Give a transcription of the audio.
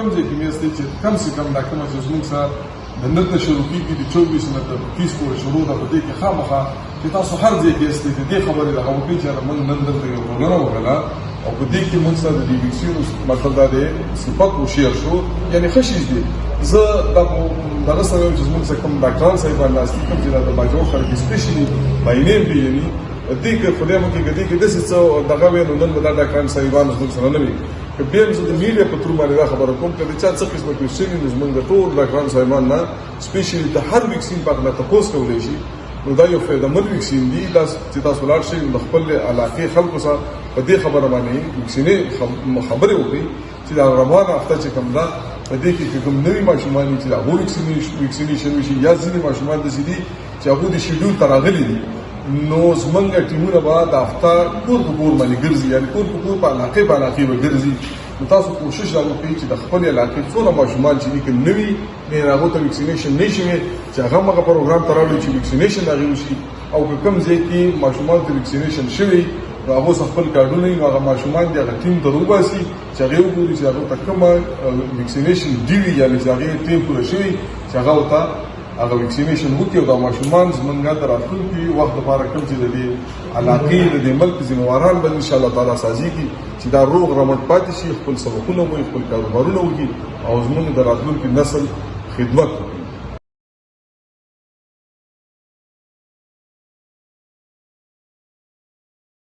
کوم ځای کې میسته چې کم سے کم دا کومه چې زموږ سره د نن نه شروع کېږي د 24 نه تر 30 پورې شروع ده په دې کې خامخا چې تاسو هر ځای کې یاستئ د دې خبرې دغه وکړئ چې موږ نن دلته یو پروګرام وکړه او په دې کې موږ سره د ویکسین مطلب دا دی صفات او شیر شو یعنی ښه شي دي زه دغه سره چې موږ څه کوم ډاکټران صاحبان ناستي کوم چې د باجوړ خلک سپیشلی باینیم پیژني دې کې خدای مو کې دې کې د څه دغه وینو نن د ډاکټران صاحبان موږ سره نه وي که بیا موږ د میډیا په تور باندې خبره کوم چې چا څه قسمه کوشش موږ د ټول ډاکټران صاحبان نه سپیشلی د هر ویکسین په اړه تاسو کولای شي نو دا یو فائدہ مند ویکسین دی دا چې تاسو لاړ شئ د خپل علاقې خلکو سره په دې خبره باندې ویکسینې خبرې وکړي چې دا روانه هفته چې کوم دا په دې کې کوم نوې ماشومان چې دا ویکسینیشن وشي یا ځینې ماشومان د سيدي چې هغه د شیډول تراغلي دي نو زمونږ ټیمونه به د هفته کور په کور باندې ګرځي یعنی کور په کور په علاقې به ګرځي نو تاسو کوشش وکړئ چې د خپل علاقې څونه ماشومان چې دي نوي نه هغه ته ویکسینیشن نشي چې هغه موږ پروګرام تراوړي چې ویکسینیشن هغه وشي او کوم ځای کې ماشومان ته ویکسینیشن شوي هغه خپل کارډونه یې هغه ماشومان دي هغه ټیم ته وباسي چې هغه وګوري چې هغه کومه ویکسینیشن دی یعنی چې هغه ټیم پوره شوی چې هغه وتا هغه ویکسینیشن وکړي او دا ماشومان زمونږه دراتونکي وخت لپاره کوم چې د دې علاقې د ملک ذمہواران به ان شاء الله تعالی سازيږي چې دا روغ رمټ پاتې شي خپل سبقونه مو خپل کاروبارونه وکړي او زمونږ دراتونکي نسل خدمت